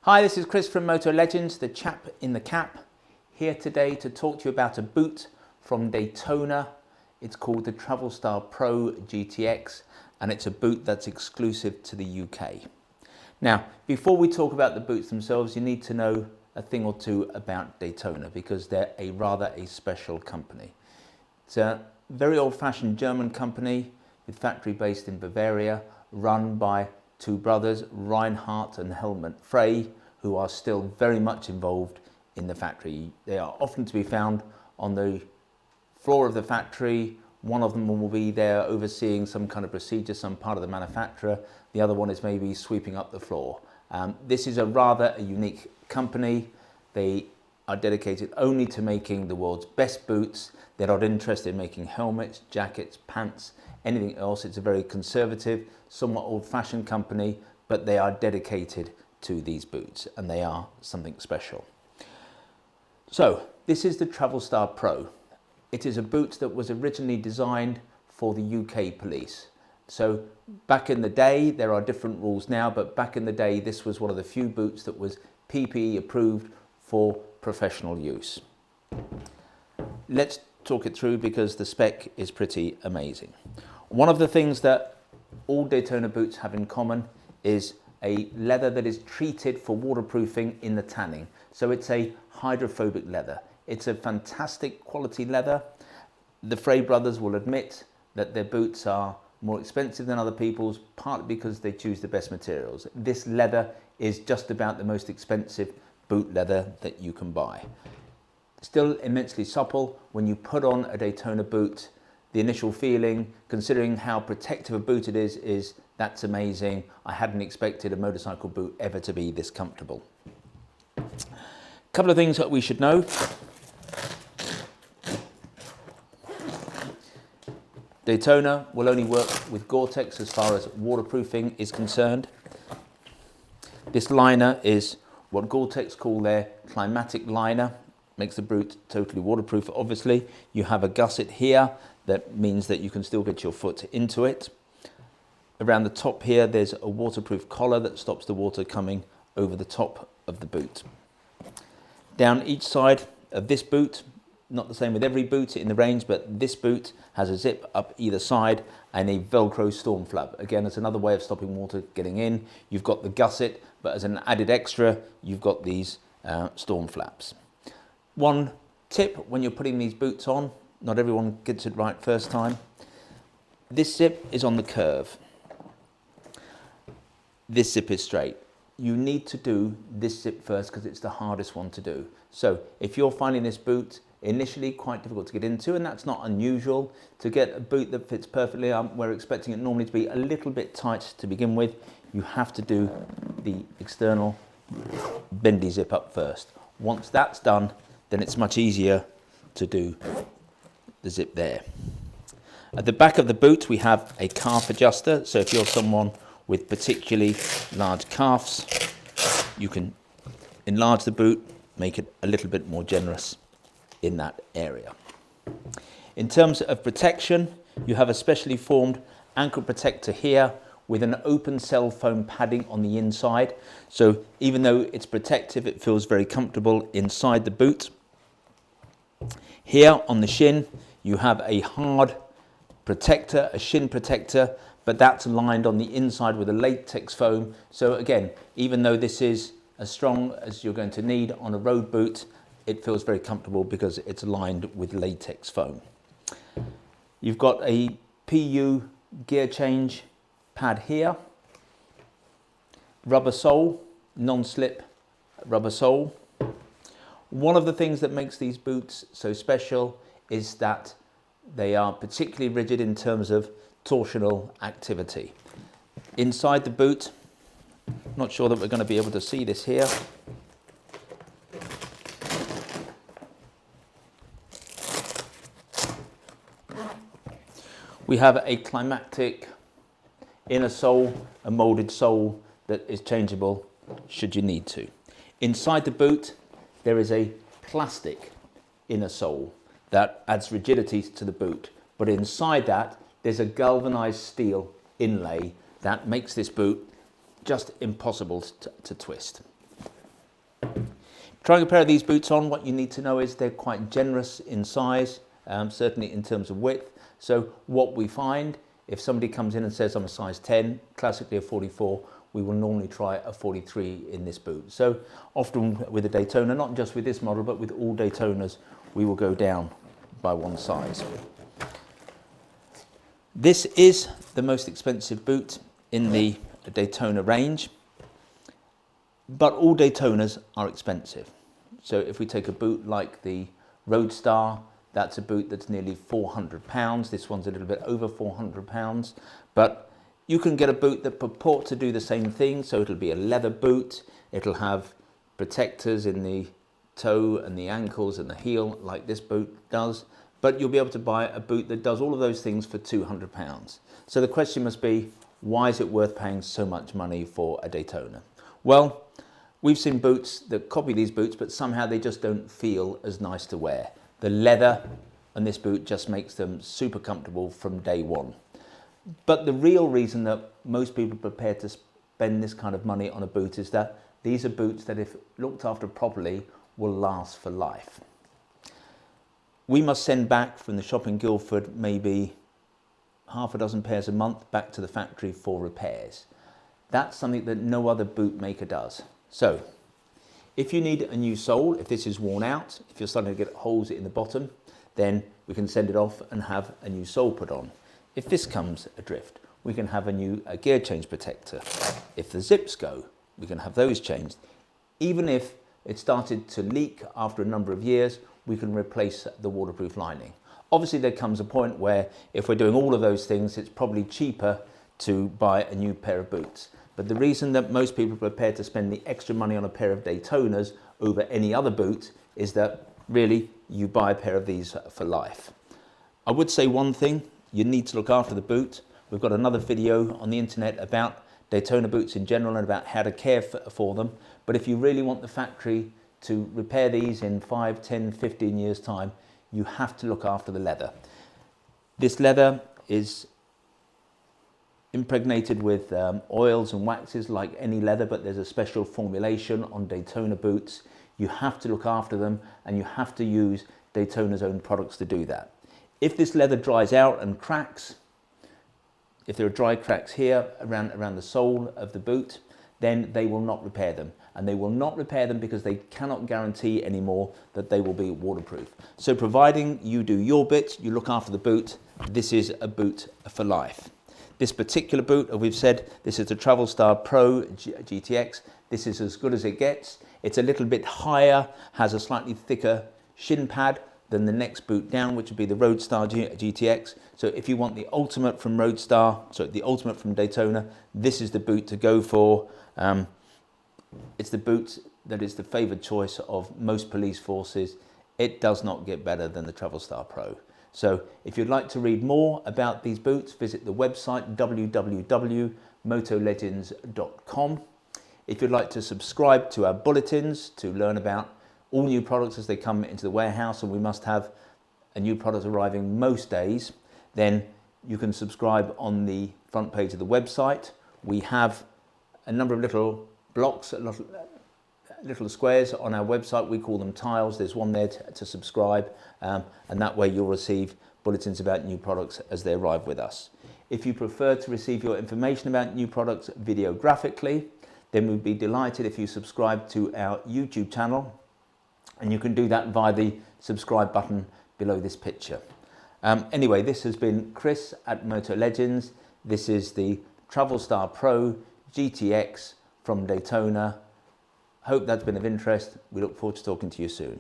Hi, this is Chris from Moto Legends, the chap in the cap, here today to talk to you about a boot from Daytona. It's called the Travelstar Pro GTX, and it's a boot that's exclusive to the UK. Now, before we talk about the boots themselves, you need to know a thing or two about Daytona because they're rather a special company. It's a very old-fashioned German company with factory based in Bavaria, run by two brothers, Reinhard and Helmut Frey, who are still very much involved in the factory. They are often to be found on the floor of the factory. One of them will be there overseeing some kind of procedure, some part of the manufacturer. The other one is maybe sweeping up the floor. This is a rather unique company. They are dedicated only to making the world's best boots. They're not interested in making helmets, jackets, pants, anything else. It's a very conservative, somewhat old-fashioned company, but they are dedicated to these boots and they are something special. So this is the Travelstar Pro. It is a boot that was originally designed for the UK police. So back in the day, there are different rules now, but back in the day, this was one of the few boots that was PPE approved for professional use. Let's talk it through because the spec is pretty amazing. One of the things that all Daytona boots have in common is a leather that is treated for waterproofing in the tanning. So it's a hydrophobic leather. It's a fantastic quality leather. The Frey brothers will admit that their boots are more expensive than other people's, partly because they choose the best materials. This leather is just about the most expensive boot leather that you can buy. Still immensely supple. When you put on a Daytona boot, the initial feeling, considering how protective a boot it is that's amazing. I hadn't expected a motorcycle boot ever to be this comfortable. A couple of things that we should know. Daytona will only work with Gore-Tex as far as waterproofing is concerned. This liner is what Gore-Tex call their climatic liner. Makes the boot totally waterproof, obviously. You have a gusset here that means that you can still get your foot into it. Around the top here, there's a waterproof collar that stops the water coming over the top of the boot. Down each side of this boot, not the same with every boot in the range, but this boot has a zip up either side and a Velcro storm flap. Again, it's another way of stopping water getting in. You've got the gusset, but as an added extra, you've got these storm flaps. One tip when you're putting these boots on, not everyone gets it right first time. This zip is on the curve. This zip is straight. You need to do this zip first because it's the hardest one to do. So if you're finding this boot initially quite difficult to get into, and that's not unusual, to get a boot that fits perfectly, we're expecting it normally to be a little bit tight to begin with. You have to do the external bendy zip up first. Once that's done, then it's much easier to do the zip there. At the back of the boot, we have a calf adjuster. So if you're someone with particularly large calves, you can enlarge the boot, make it a little bit more generous in that area. In terms of protection, you have a specially formed ankle protector here with an open cell foam padding on the inside. So even though it's protective, it feels very comfortable inside the boot. Here on the shin, you have a hard protector, a shin protector, but that's lined on the inside with a latex foam. So again, even though this is as strong as you're going to need on a road boot, it feels very comfortable because it's lined with latex foam. You've got a PU gear change pad here, rubber sole, non-slip rubber sole. One of the things that makes these boots so special is that they are particularly rigid in terms of torsional activity. Inside the boot, not sure that we're going to be able to see this here. We have a climatic inner sole, a molded sole that is changeable should you need to. Inside the boot, there is a plastic inner sole that adds rigidity to the boot. But inside that, there's a galvanized steel inlay that makes this boot just impossible to twist. Trying a pair of these boots on, what you need to know is they're quite generous in size, certainly in terms of width. So what we find, if somebody comes in and says I'm a size 10, classically a 44, we will normally try a 43 in this boot. So often with a Daytona, not just with this model, but with all Daytonas, we will go down by one size. This is the most expensive boot in the Daytona range, but all Daytonas are expensive. So if we take a boot like the Roadstar, that's a boot that's nearly £400. This one's a little bit over £400, but you can get a boot that purports to do the same thing. So it'll be a leather boot. It'll have protectors in the toe and the ankles and the heel like this boot does, but you'll be able to buy a boot that does all of those things for £200. So the question must be, why is it worth paying so much money for a Daytona? Well, we've seen boots that copy these boots, but somehow they just don't feel as nice to wear. The leather on this boot just makes them super comfortable from day one. But the real reason that most people are prepared to spend this kind of money on a boot is that these are boots that, if looked after properly, will last for life. We must send back from the shop in Guildford maybe half a dozen pairs a month back to the factory for repairs. That's something that no other boot maker does. So if you need a new sole, if this is worn out, if you're starting to get holes in the bottom, then we can send it off and have a new sole put on. If this comes adrift, we can have a new gear change protector. If the zips go, we can have those changed. Even if it started to leak after a number of years, we can replace the waterproof lining. Obviously, there comes a point where if we're doing all of those things, it's probably cheaper to buy a new pair of boots. But the reason that most people are prepared to spend the extra money on a pair of Daytonas over any other boot is that really you buy a pair of these for life. I would say one thing, you need to look after the boot. We've got another video on the internet about Daytona boots in general and about how to care for them. But if you really want the factory to repair these in 5, 10, 15 years time, you have to look after the leather. This leather is impregnated with oils and waxes like any leather, but there's a special formulation on Daytona boots. You have to look after them, and you have to use Daytona's own products to do that. If this leather dries out and cracks, if there are dry cracks here around the sole of the boot, then they will not repair them. And they will not repair them because they cannot guarantee anymore that they will be waterproof. So providing you do your bit, you look after the boot, this is a boot for life. This particular boot, as we've said, this is the Travelstar Pro GTX. This is as good as it gets. It's a little bit higher, has a slightly thicker shin pad than the next boot down, which would be the Roadstar GTX. So if you want the ultimate from the ultimate from Daytona, this is the boot to go for. It's the boot that is the favoured choice of most police forces. It does not get better than the Travelstar Pro. So if you'd like to read more about these boots, visit the website www.motolegends.com. If you'd like to subscribe to our bulletins to learn about all new products as they come into the warehouse, and we must have a new product arriving most days, then you can subscribe on the front page of the website. We have a number of little blocks, little squares on our website. We call them tiles. There's one there to subscribe, and that way you'll receive bulletins about new products as they arrive with us. If you prefer to receive your information about new products videographically, then we'd be delighted if you subscribe to our YouTube channel, and you can do that via the subscribe button below this picture. Anyway, this has been Chris at Moto Legends. This is the Travelstar Pro GTX from Daytona. Hope that's been of interest. We look forward to talking to you soon.